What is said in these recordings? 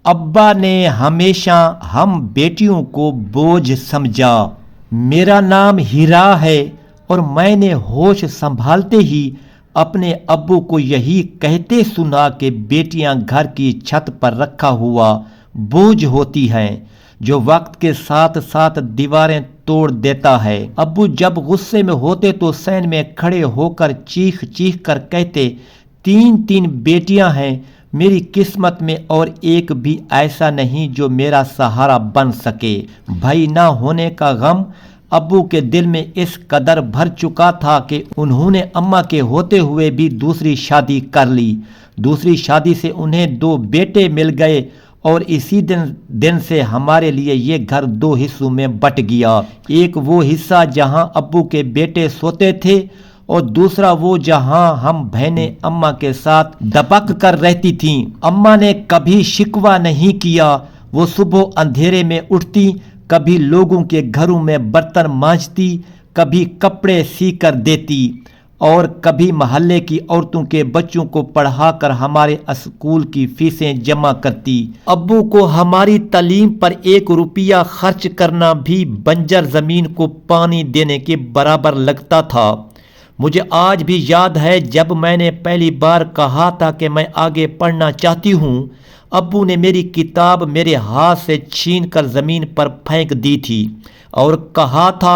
ابا نے ہمیشہ ہم بیٹیوں کو بوجھ سمجھا۔ میرا نام ہیرا ہے اور میں نے ہوش سنبھالتے ہی اپنے ابو کو یہی کہتے سنا کہ بیٹیاں گھر کی چھت پر رکھا ہوا بوجھ ہوتی ہیں جو وقت کے ساتھ ساتھ دیواریں توڑ دیتا ہے۔ ابو جب غصے میں ہوتے تو صحن میں کھڑے ہو کر چیخ چیخ کر کہتے، 3 بیٹیاں ہیں، میری قسمت میں اور ایک بھی ایسا نہیں جو میرا سہارا بن سکے۔ بھائی نہ ہونے کا غم ابو کے دل میں اس قدر بھر چکا تھا کہ انہوں نے اماں کے ہوتے ہوئے بھی دوسری شادی کر لی۔ دوسری شادی سے انہیں 2 بیٹے مل گئے اور اسی دن سے ہمارے لیے یہ گھر 2 حصوں میں بٹ گیا۔ ایک وہ حصہ جہاں ابو کے بیٹے سوتے تھے اور دوسرا وہ جہاں ہم بہنیں اماں کے ساتھ دبک کر رہتی تھیں۔ اماں نے کبھی شکوہ نہیں کیا۔ وہ صبح اندھیرے میں اٹھتی، کبھی لوگوں کے گھروں میں برتن مانجتی، کبھی کپڑے سی کر دیتی اور کبھی محلے کی عورتوں کے بچوں کو پڑھا کر ہمارے اسکول کی فیسیں جمع کرتی۔ ابو کو ہماری تعلیم پر 1 روپیہ خرچ کرنا بھی بنجر زمین کو پانی دینے کے برابر لگتا تھا۔ مجھے آج بھی یاد ہے جب میں نے پہلی بار کہا تھا کہ میں آگے پڑھنا چاہتی ہوں، ابو نے میری کتاب میرے ہاتھ سے چھین کر زمین پر پھینک دی تھی اور کہا تھا،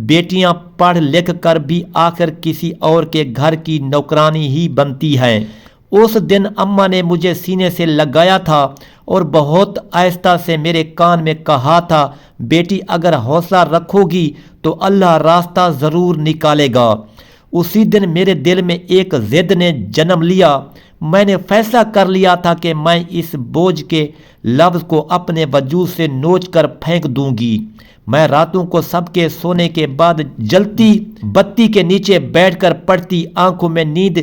بیٹیاں پڑھ لکھ کر بھی آخر کسی اور کے گھر کی نوکرانی ہی بنتی ہیں۔ اس دن اماں نے مجھے سینے سے لگایا تھا اور بہت آہستہ سے میرے کان میں کہا تھا، بیٹی اگر حوصلہ رکھو گی تو اللہ راستہ ضرور نکالے گا۔ اسی دن میرے دل میں ایک ضد نے جنم لیا۔ میں نے فیصلہ کر لیا تھا کہ میں اس بوجھ کے لفظ کو اپنے وجود سے نوچ کر پھینک دوں گی۔ میں راتوں کو سب کے سونے کے بعد جلتی بتی کے نیچے بیٹھ کر پڑھتی، آنکھوں میں نیند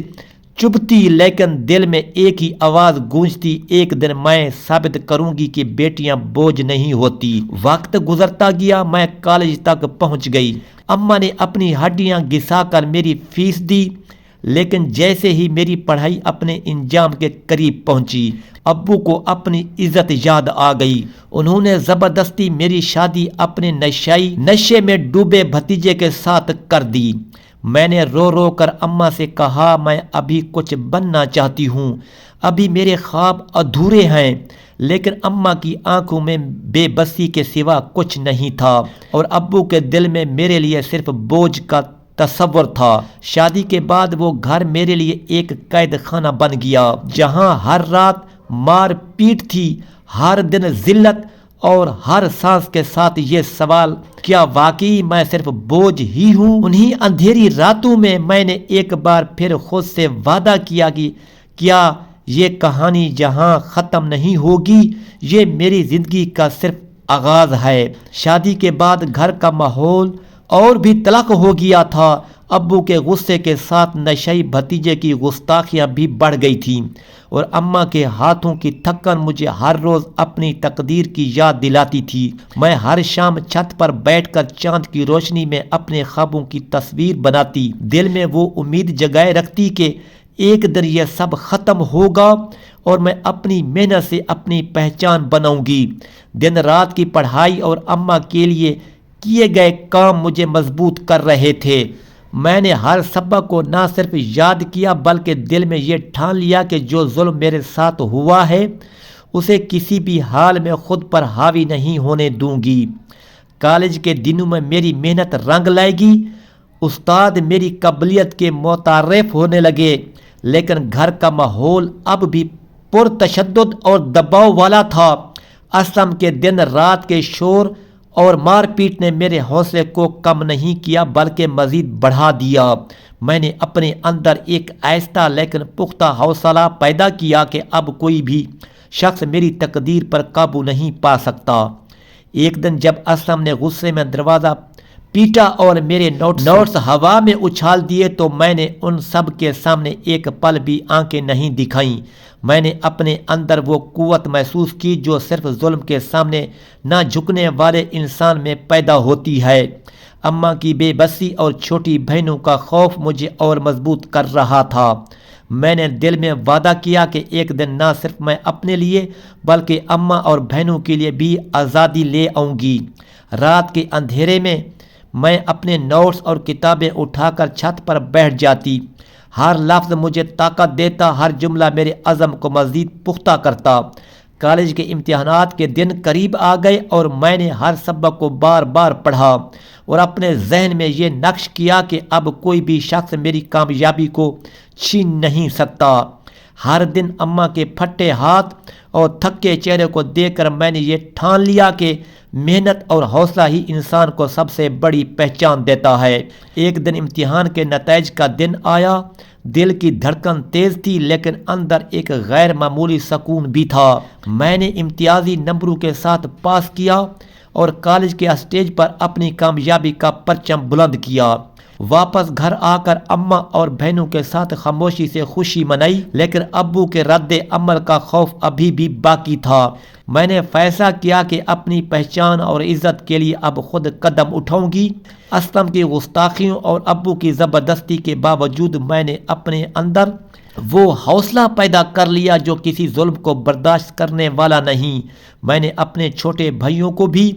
چبھتی لیکن دل میں ایک ہی آواز گونجتی، ایک دن میں ثابت کروں گی کہ بیٹیاں بوجھ نہیں ہوتی۔ وقت گزرتا گیا، میں کالج تک پہنچ گئی۔ اماں نے اپنی ہڈیاں گھسا کر میری فیس دی، لیکن جیسے ہی میری پڑھائی اپنے انجام کے قریب پہنچی، ابو کو اپنی عزت یاد آ گئی۔ انہوں نے زبردستی میری شادی اپنے نشے میں ڈوبے بھتیجے کے ساتھ کر دی۔ میں نے رو رو کر اماں سے کہا، میں ابھی کچھ بننا چاہتی ہوں، ابھی میرے خواب ادھورے ہیں۔ لیکن اماں کی آنکھوں میں بے بسی کے سوا کچھ نہیں تھا اور ابو کے دل میں میرے لیے صرف بوجھ کا تصور تھا۔ شادی کے بعد وہ گھر میرے لیے ایک قید خانہ بن گیا، جہاں ہر رات مار پیٹ تھی، ہر دن ذلت اور ہر سانس کے ساتھ یہ سوال، کیا واقعی میں صرف بوجھ ہی ہوں؟ انہی اندھیری راتوں میں میں نے ایک بار پھر خود سے وعدہ کیا کہ کیا یہ کہانی جہاں ختم نہیں ہوگی، یہ میری زندگی کا صرف آغاز ہے۔ شادی کے بعد گھر کا ماحول اور بھی تلخ ہو گیا تھا۔ ابو کے غصے کے ساتھ نشئی بھتیجے کی گستاخیاں بھی بڑھ گئی تھیں اور اماں کے ہاتھوں کی تھکن مجھے ہر روز اپنی تقدیر کی یاد دلاتی تھی۔ میں ہر شام چھت پر بیٹھ کر چاند کی روشنی میں اپنے خوابوں کی تصویر بناتی، دل میں وہ امید جگائے رکھتی کہ ایک دن یہ سب ختم ہوگا اور میں اپنی محنت سے اپنی پہچان بناؤں گی۔ دن رات کی پڑھائی اور اماں کے لیے کیے گئے کام مجھے مضبوط کر رہے تھے۔ میں نے ہر سبق کو نہ صرف یاد کیا بلکہ دل میں یہ ٹھان لیا کہ جو ظلم میرے ساتھ ہوا ہے اسے کسی بھی حال میں خود پر حاوی نہیں ہونے دوں گی۔ کالج کے دنوں میں میری محنت رنگ لائے گی، استاد میری قابلیت کے متعارف ہونے لگے، لیکن گھر کا ماحول اب بھی پرتشدد اور دباؤ والا تھا۔ اسلم کے دن رات کے شور اور مار پیٹ نے میرے حوصلے کو کم نہیں کیا بلکہ مزید بڑھا دیا۔ میں نے اپنے اندر ایک آہستہ لیکن پختہ حوصلہ پیدا کیا کہ اب کوئی بھی شخص میری تقدیر پر قابو نہیں پا سکتا۔ ایک دن جب اسلم نے غصے میں دروازہ پیٹا اور میرے نوٹس ہوا میں اچھال دیے تو میں نے ان سب کے سامنے ایک پل بھی آنکھیں نہیں دکھائیں۔ میں نے اپنے اندر وہ قوت محسوس کی جو صرف ظلم کے سامنے نہ جھکنے والے انسان میں پیدا ہوتی ہے۔ اماں کی بے بسی اور چھوٹی بہنوں کا خوف مجھے اور مضبوط کر رہا تھا۔ میں نے دل میں وعدہ کیا کہ ایک دن نہ صرف میں اپنے لیے بلکہ اماں اور بہنوں کے لیے بھی آزادی لے آؤں گی۔ رات کے اندھیرے میں اپنے نوٹس اور کتابیں اٹھا کر چھت پر بیٹھ جاتی۔ ہر لفظ مجھے طاقت دیتا، ہر جملہ میرے عزم کو مزید پختہ کرتا۔ کالج کے امتحانات کے دن قریب آ گئے اور میں نے ہر سبق کو بار بار پڑھا اور اپنے ذہن میں یہ نقش کیا کہ اب کوئی بھی شخص میری کامیابی کو چھین نہیں سکتا۔ ہر دن اماں کے پھٹے ہاتھ اور تھکے چہرے کو دیکھ کر میں نے یہ ٹھان لیا کہ محنت اور حوصلہ ہی انسان کو سب سے بڑی پہچان دیتا ہے۔ ایک دن امتحان کے نتائج کا دن آیا۔ دل کی دھڑکن تیز تھی لیکن اندر ایک غیر معمولی سکون بھی تھا۔ میں نے امتیازی نمبروں کے ساتھ پاس کیا اور کالج کے اسٹیج پر اپنی کامیابی کا پرچم بلند کیا۔ واپس گھر آ کر اماں اور بہنوں کے ساتھ خاموشی سے خوشی منائی، لیکن ابو کے رد عمل کا خوف ابھی بھی باقی تھا۔ میں نے فیصلہ کیا کہ اپنی پہچان اور عزت کے لیے اب خود قدم اٹھاؤں گی۔ اسلم کی گستاخیوں اور ابو کی زبردستی کے باوجود میں نے اپنے اندر وہ حوصلہ پیدا کر لیا جو کسی ظلم کو برداشت کرنے والا نہیں۔ میں نے اپنے چھوٹے بھائیوں کو بھی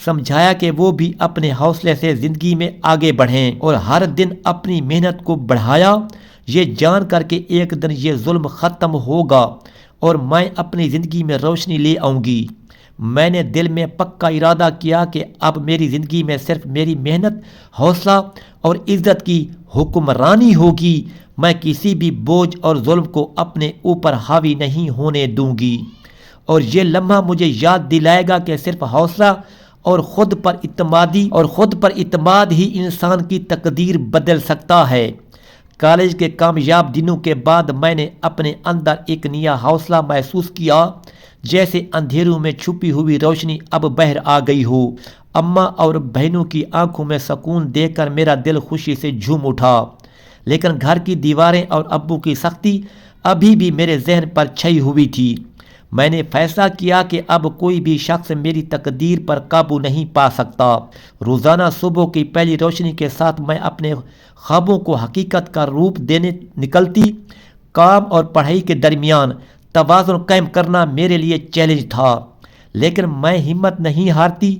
سمجھایا کہ وہ بھی اپنے حوصلے سے زندگی میں آگے بڑھیں اور ہر دن اپنی محنت کو بڑھایا، یہ جان کر کہ ایک دن یہ ظلم ختم ہوگا اور میں اپنی زندگی میں روشنی لے آؤں گی۔ میں نے دل میں پکا ارادہ کیا کہ اب میری زندگی میں صرف میری محنت، حوصلہ اور عزت کی حکمرانی ہوگی۔ میں کسی بھی بوجھ اور ظلم کو اپنے اوپر حاوی نہیں ہونے دوں گی۔ اور یہ لمحہ مجھے یاد دلائے گا کہ صرف حوصلہ اور خود پر اعتماد ہی انسان کی تقدیر بدل سکتا ہے۔ کالج کے کامیاب دنوں کے بعد میں نے اپنے اندر ایک نیا حوصلہ محسوس کیا، جیسے اندھیروں میں چھپی ہوئی روشنی اب باہر آ گئی ہو۔ اماں اور بہنوں کی آنکھوں میں سکون دیکھ کر میرا دل خوشی سے جھوم اٹھا، لیکن گھر کی دیواریں اور ابو کی سختی ابھی بھی میرے ذہن پر چھائی ہوئی تھی۔ میں نے فیصلہ کیا کہ اب کوئی بھی شخص میری تقدیر پر قابو نہیں پا سکتا۔ روزانہ صبح کی پہلی روشنی کے ساتھ میں اپنے خوابوں کو حقیقت کا روپ دینے نکلتی۔ کام اور پڑھائی کے درمیان توازن قائم کرنا میرے لیے چیلنج تھا، لیکن میں ہمت نہیں ہارتی۔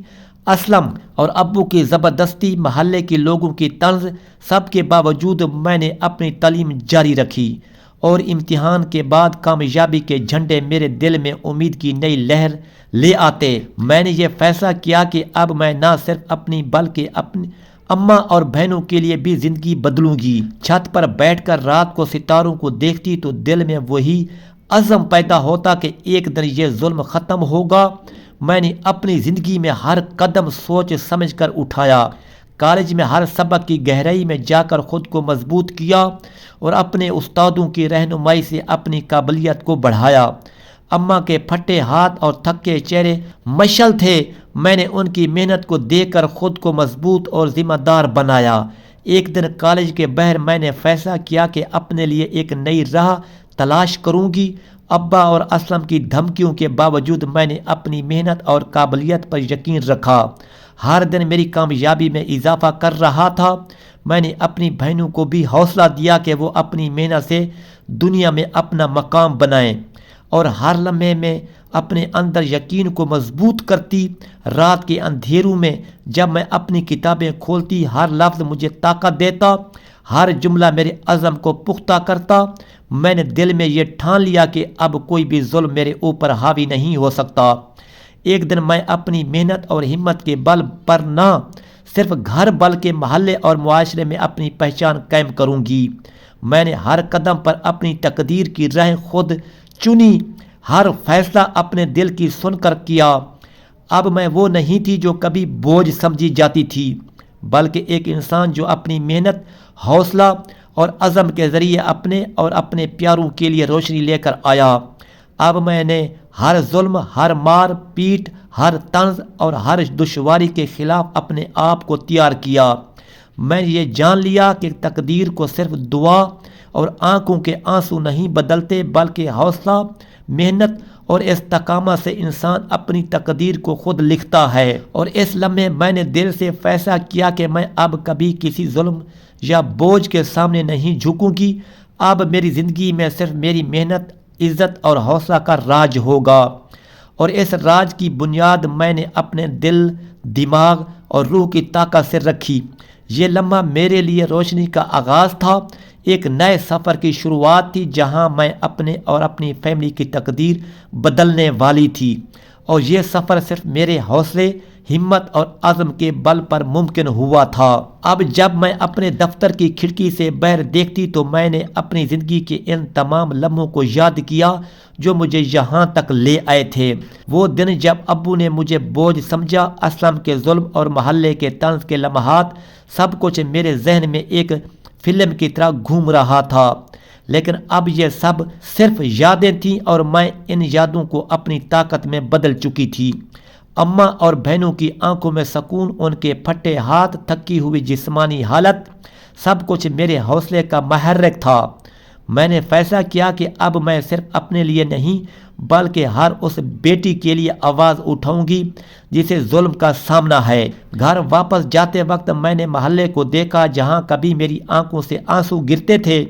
اسلم اور ابو کی زبردستی، محلے کے لوگوں کی طنز، سب کے باوجود میں نے اپنی تعلیم جاری رکھی اور امتحان کے بعد کامیابی کے جھنڈے میرے دل میں امید کی نئی لہر لے آتے۔ میں نے یہ فیصلہ کیا کہ اب میں نہ صرف اپنی بلکہ اپنی اماں اور بہنوں کے لیے بھی زندگی بدلوں گی۔ چھت پر بیٹھ کر رات کو ستاروں کو دیکھتی تو دل میں وہی عزم پیدا ہوتا کہ ایک دن یہ ظلم ختم ہوگا۔ میں نے اپنی زندگی میں ہر قدم سوچ سمجھ کر اٹھایا، کالج میں ہر سبق کی گہرائی میں جا کر خود کو مضبوط کیا اور اپنے استادوں کی رہنمائی سے اپنی قابلیت کو بڑھایا۔ اماں کے پھٹے ہاتھ اور تھکے چہرے مشعل تھے، میں نے ان کی محنت کو دیکھ کر خود کو مضبوط اور ذمہ دار بنایا۔ ایک دن کالج کے باہر میں نے فیصلہ کیا کہ اپنے لیے ایک نئی راہ تلاش کروں گی۔ ابا اور اسلم کی دھمکیوں کے باوجود میں نے اپنی محنت اور قابلیت پر یقین رکھا۔ ہر دن میری کامیابی میں اضافہ کر رہا تھا۔ میں نے اپنی بہنوں کو بھی حوصلہ دیا کہ وہ اپنی محنت سے دنیا میں اپنا مقام بنائیں اور ہر لمحے میں اپنے اندر یقین کو مضبوط کرتی۔ رات کے اندھیروں میں جب میں اپنی کتابیں کھولتی، ہر لفظ مجھے طاقت دیتا، ہر جملہ میرے عزم کو پختہ کرتا۔ میں نے دل میں یہ ٹھان لیا کہ اب کوئی بھی ظلم میرے اوپر حاوی نہیں ہو سکتا۔ ایک دن میں اپنی محنت اور ہمت کے بل پر نہ صرف گھر بلکہ محلے اور معاشرے میں اپنی پہچان قائم کروں گی۔ میں نے ہر قدم پر اپنی تقدیر کی راہ خود چنی، ہر فیصلہ اپنے دل کی سن کر کیا۔ اب میں وہ نہیں تھی جو کبھی بوجھ سمجھی جاتی تھی، بلکہ ایک انسان جو اپنی محنت، حوصلہ اور عزم کے ذریعے اپنے اور اپنے پیاروں کے لیے روشنی لے کر آیا۔ اب میں نے ہر ظلم، ہر مار پیٹ، ہر طنز اور ہر دشواری کے خلاف اپنے آپ کو تیار کیا۔ میں نے یہ جان لیا کہ تقدیر کو صرف دعا اور آنکھوں کے آنسو نہیں بدلتے، بلکہ حوصلہ، محنت اور استقامت سے انسان اپنی تقدیر کو خود لکھتا ہے۔ اور اس لمحے میں نے دل سے فیصلہ کیا کہ میں اب کبھی کسی ظلم یا بوجھ کے سامنے نہیں جھکوں گی۔ اب میری زندگی میں صرف میری محنت، عزت اور حوصلہ کا راج ہوگا، اور اس راج کی بنیاد میں نے اپنے دل، دماغ اور روح کی طاقت سے رکھی۔ یہ لمحہ میرے لیے روشنی کا آغاز تھا، ایک نئے سفر کی شروعات تھی جہاں میں اپنے اور اپنی فیملی کی تقدیر بدلنے والی تھی، اور یہ سفر صرف میرے حوصلے، ہمت اور عزم کے بل پر ممکن ہوا تھا۔ اب جب میں اپنے دفتر کی کھڑکی سے باہر دیکھتی تو میں نے اپنی زندگی کے ان تمام لمحوں کو یاد کیا جو مجھے یہاں تک لے آئے تھے۔ وہ دن جب ابو نے مجھے بوجھ سمجھا، اسلم کے ظلم اور محلے کے طنز کے لمحات، سب کچھ میرے ذہن میں ایک فلم کی طرح گھوم رہا تھا، لیکن اب یہ سب صرف یادیں تھیں اور میں ان یادوں کو اپنی طاقت میں بدل چکی تھی۔ اماں اور بہنوں کی آنکھوں میں سکون، ان کے پھٹے ہاتھ، تھکی ہوئی جسمانی حالت، سب کچھ میرے حوصلے کا محرک تھا۔ میں نے فیصلہ کیا کہ اب میں صرف اپنے لیے نہیں بلکہ ہر اس بیٹی کے لیے آواز اٹھاؤں گی جسے ظلم کا سامنا ہے۔ گھر واپس جاتے وقت میں نے محلے کو دیکھا جہاں کبھی میری آنکھوں سے آنسو گرتے تھے،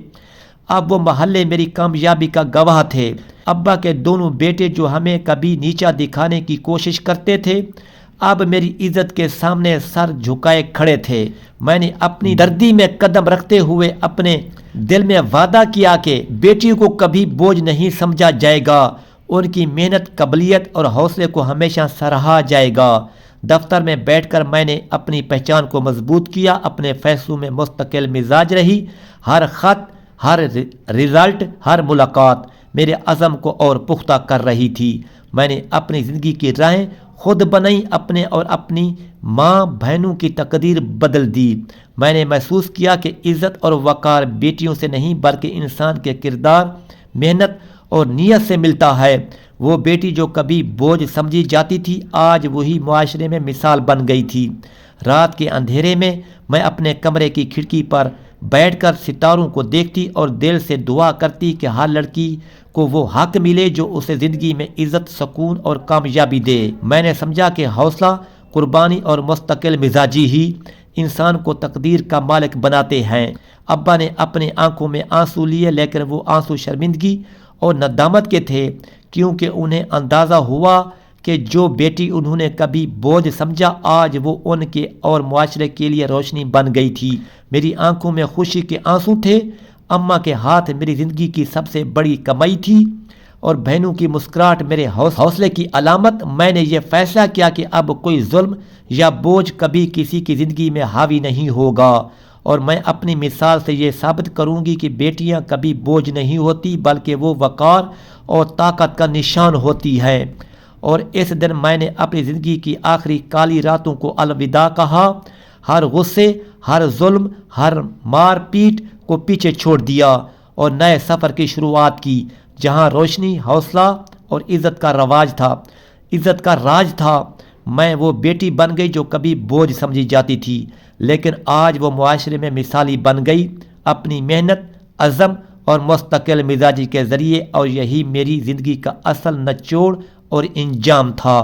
اب وہ محلے میری کامیابی کا گواہ تھے۔ ابا کے دونوں بیٹے جو ہمیں کبھی نیچا دکھانے کی کوشش کرتے تھے، اب میری عزت کے سامنے سر جھکائے کھڑے تھے۔ میں نے اپنی دردی میں قدم رکھتے ہوئے اپنے دل میں وعدہ کیا کہ بیٹیوں کو کبھی بوجھ نہیں سمجھا جائے گا، ان کی محنت، قابلیت اور حوصلے کو ہمیشہ سراہا جائے گا۔ دفتر میں بیٹھ کر میں نے اپنی پہچان کو مضبوط کیا، اپنے فیصلوں میں مستقل مزاج رہی۔ ہر خط، ہر رزلٹ، ہر ملاقات میرے عزم کو اور پختہ کر رہی تھی۔ میں نے اپنی زندگی کی راہیں خود بنائی، اپنے اور اپنی ماں بہنوں کی تقدیر بدل دی۔ میں نے محسوس کیا کہ عزت اور وقار بیٹیوں سے نہیں بلکہ انسان کے کردار، محنت اور نیت سے ملتا ہے۔ وہ بیٹی جو کبھی بوجھ سمجھی جاتی تھی آج وہی معاشرے میں مثال بن گئی تھی۔ رات کے اندھیرے میں میں اپنے کمرے کی کھڑکی پر بیٹھ کر ستاروں کو دیکھتی اور دل سے دعا کرتی کہ ہر لڑکی کو وہ حق ملے جو اسے زندگی میں عزت، سکون اور کامیابی دے۔ میں نے سمجھا کہ حوصلہ، قربانی اور مستقل مزاجی ہی انسان کو تقدیر کا مالک بناتے ہیں۔ ابا نے اپنی آنکھوں میں آنسو لیے، لیکن وہ آنسو شرمندگی اور ندامت کے تھے، کیونکہ انہیں اندازہ ہوا کہ جو بیٹی انہوں نے کبھی بوجھ سمجھا آج وہ ان کے اور معاشرے کے لیے روشنی بن گئی تھی۔ میری آنکھوں میں خوشی کے آنسو تھے، اماں کے ہاتھ میری زندگی کی سب سے بڑی کمائی تھی، اور بہنوں کی مسکراہٹ میرے حوصلے کی علامت۔ میں نے یہ فیصلہ کیا کہ اب کوئی ظلم یا بوجھ کبھی کسی کی زندگی میں حاوی نہیں ہوگا، اور میں اپنی مثال سے یہ ثابت کروں گی کہ بیٹیاں کبھی بوجھ نہیں ہوتی بلکہ وہ وقار اور طاقت کا نشان ہوتی ہیں۔ اور اس دن میں نے اپنی زندگی کی آخری کالی راتوں کو الوداع کہا، ہر غصے، ہر ظلم، ہر مار پیٹ کو پیچھے چھوڑ دیا اور نئے سفر کی شروعات کی جہاں روشنی، حوصلہ اور عزت کا راج تھا۔ میں وہ بیٹی بن گئی جو کبھی بوجھ سمجھی جاتی تھی، لیکن آج وہ معاشرے میں مثالی بن گئی اپنی محنت، عزم اور مستقل مزاجی کے ذریعے، اور یہی میری زندگی کا اصل نچوڑ اور انجام تھا۔